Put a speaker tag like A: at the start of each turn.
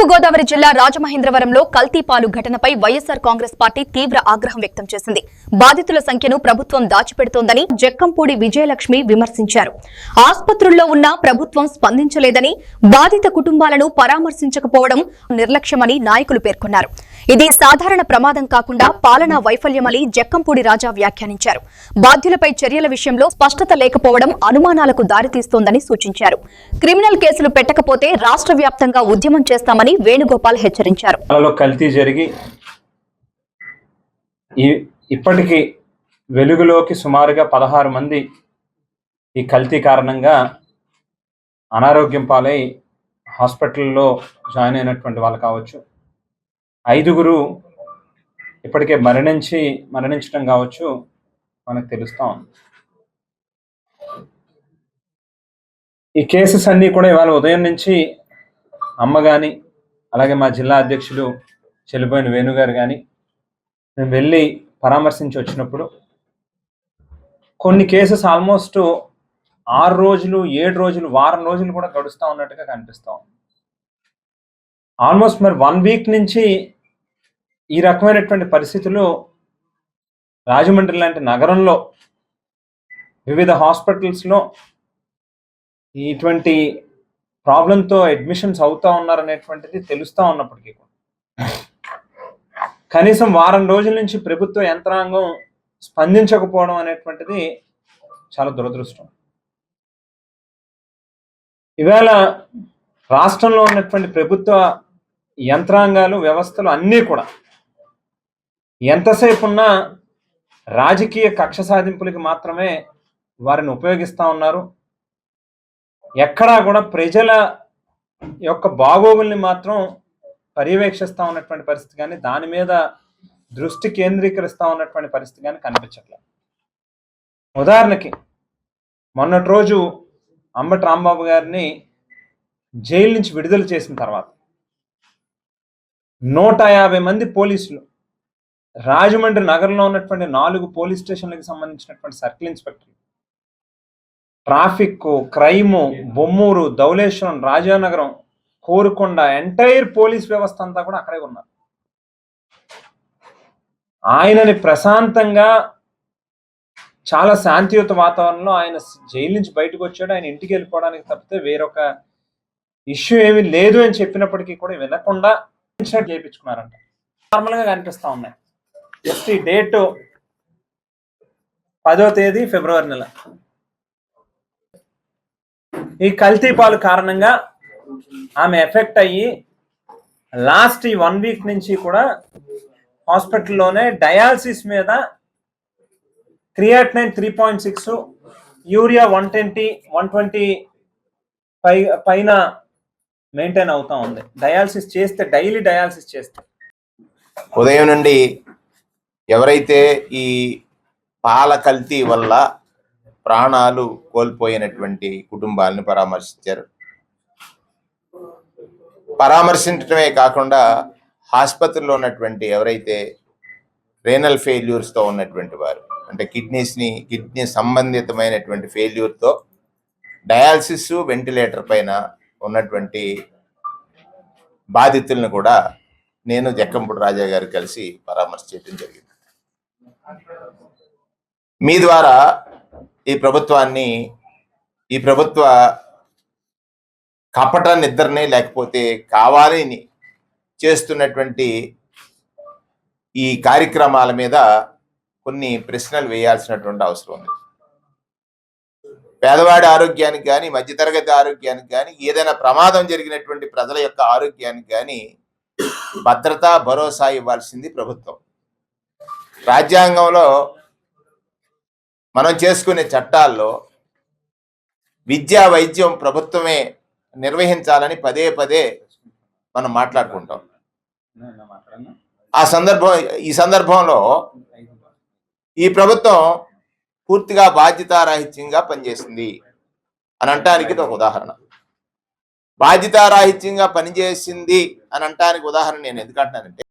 A: తూర్పు గోదావరి జిల్లా రాజమహేంద్రవరంలో కల్తీ పాలు ఘటనపై వైఎస్సార్ కాంగ్రెస్ పార్టీ తీవ్ర ఆగ్రహం వ్యక్తం చేసింది. బాధితుల సంఖ్యను ప్రభుత్వం దాచిపెడుతోందని జక్కంపూడి విజయలక్ష్మి విమర్శించారు. ఆస్పత్రుల్లో ఉన్న ప్రభుత్వం స్పందించలేదని, బాధిత కుటుంబాలను పరామర్శించకపోవడం నిర్లక్ష్యమని నాయకులు పేర్కొన్నారు. ఇది సాధారణ ప్రమాదం కాకుండా పాలనా వైఫల్యమని జక్కంపూడి రాజా వ్యాఖ్యానించారు. బాధ్యులపై చర్యల విషయంలో స్పష్టత లేకపోవడం అనుమానాలకు దారితీస్తోందని సూచించారు. క్రిమినల్ కేసులు పెట్టకపోతే రాష్ట్ర వ్యాప్తంగా ఉద్యమం చేస్తామని వేణుగోపాల్ హెచ్చరించారు.
B: కల్తీ జరిగి ఇప్పటికీ వెలుగులోకి సుమారుగా 16 మంది ఈ కల్తీ కారణంగా అనారోగ్యం పాలై హాస్పిటల్లో జాయిన్ అయినటువంటి వాళ్ళు కావచ్చు, 5గురు ఇప్పటికే మరణించడం కావచ్చు మనకు తెలుస్తా ఉంది. ఈ కేసెస్ అన్నీ కూడా ఇవాళ ఉదయం నుంచి అమ్మ కానీ, అలాగే మా జిల్లా అధ్యక్షులు చెల్లిపోయిన వేణుగారు కానీ మేము వెళ్ళి పరామర్శించి వచ్చినప్పుడు కొన్ని కేసెస్ ఆల్మోస్ట్ 6 రోజులు, 7 రోజులు, వారం రోజులు కూడా గడుస్తూ ఉన్నట్టుగా కనిపిస్తా ఉంది. ఆల్మోస్ట్ మరి 1 వీక్ నుంచి ఈ రకమైనటువంటి పరిస్థితులు రాజమండ్రి లాంటి నగరంలో వివిధ హాస్పిటల్స్లో ఇటువంటి ప్రాబ్లంతో అడ్మిషన్స్ అవుతా ఉన్నారనేటువంటిది తెలుస్తూ ఉన్నప్పటికీ కూడా కనీసం వారం రోజుల నుంచి ప్రభుత్వ యంత్రాంగం స్పందించకపోవడం అనేటువంటిది చాలా దురదృష్టం. ఇవాళ రాష్ట్రంలో ఉన్నటువంటి ప్రభుత్వ యంత్రాంగాలు, వ్యవస్థలు అన్నీ కూడా ఎంతసేపు ఉన్నా రాజకీయ కక్ష సాధింపులకి మాత్రమే వారిని ఉపయోగిస్తూ ఉన్నారు. ఎక్కడా కూడా ప్రజల యొక్క బాగోగుల్ని మాత్రం పర్యవేక్షిస్తూ ఉన్నటువంటి పరిస్థితి కానీ, దాని మీద దృష్టి కేంద్రీకరిస్తూ ఉన్నటువంటి పరిస్థితి కానీ కనిపించట్లేదు. ఉదాహరణకి మొన్నటి రోజు అంబటి రాంబాబు గారిని జైలు నుంచి విడుదల చేసిన తర్వాత 150 మంది పోలీసులు రాజమండ్రి నగరంలో ఉన్నటువంటి 4 పోలీస్ స్టేషన్లకు సంబంధించినటువంటి సర్కిల్ ఇన్స్పెక్టర్లు, traffic, crime, Bommuru, Dowleswaram, Rajanagaram, Korukonda, entire police వ్యవస్థ అంతా కూడా అక్కడే ఉన్నారు. ఆయనని ప్రశాంతంగా చాలా శాంతియుత వాతావరణంలో ఆయన జైలు నుంచి బయటకు వచ్చాడు. ఆయన ఇంటికి వెళ్ళిపోవడానికి తప్పితే వేరొక ఇష్యూ ఏమీ లేదు అని చెప్పినప్పటికీ కూడా వినకుండా చేయించుకున్నారంట. నార్మల్గా కనిపిస్తా ఉన్నాయి. జస్ట్ ఈ డేట్ 10వ తేదీ ఫిబ్రవరి నెల. ఈ కల్తీ పాలు కారణంగా ఆమె ఎఫెక్ట్ అయ్యి లాస్ట్ ఈ 1 వీక్ నుంచి కూడా హాస్పిటల్లోనే డయాలసిస్ మీద క్రియాటినైన్ 3.6, యూరియా 120 పైన మెయింటైన్ అవుతా ఉంది. డయాలసిస్ చేస్తే, డైలీ డయాలసిస్ చేస్తే
C: ఉదయం నుండి ఎవరైతే ఈ పాల కల్తీ వల్ల ప్రాణాలు కోల్పోయినటువంటి కుటుంబాలను పరామర్శించారు. పరామర్శించడమే కాకుండా ఆసుపత్రిలో ఉన్నటువంటి ఎవరైతే రేనల్ ఫెయిల్యూర్స్తో ఉన్నటువంటి వారు, అంటే కిడ్నీ సంబంధితమైనటువంటి ఫెయిల్యూర్తో డయాలసిస్, వెంటిలేటర్ పైన ఉన్నటువంటి బాధితులను కూడా నేను జక్కంపూడి రాజా గారు కలిసి పరామర్శ చేయడం జరిగింది. మీ ద్వారా ఈ ప్రభుత్వ కపట నిద్రని, లేకపోతే కావాలని చేస్తున్నటువంటి ఈ కార్యక్రమాల మీద కొన్ని ప్రశ్నలు వేయాల్సినటువంటి అవసరం ఉంది. పేదవాడి ఆరోగ్యానికి కానీ, మధ్యతరగతి ఆరోగ్యానికి కానీ, ఏదైనా ప్రమాదం జరిగినటువంటి ప్రజల యొక్క ఆరోగ్యానికి కానీ భద్రత, భరోసా ఇవ్వాల్సింది ప్రభుత్వం. రాజ్యాంగంలో మనం చేసుకునే చట్టాల్లో విద్యా, వైద్యం ప్రభుత్వమే నిర్వహించాలని పదే మనం మాట్లాడుకుంటాం. ఈ సందర్భంలో ఈ ప్రభుత్వం పూర్తిగా బాధ్యతారాహిత్యంగా పనిచేసింది అని అంటానికి ఇది ఒక ఉదాహరణ. బాధ్యతారాహిత్యంగా పనిచేసింది అని అంటానికి ఉదాహరణ నేను ఎందుకంటున్నానంటే,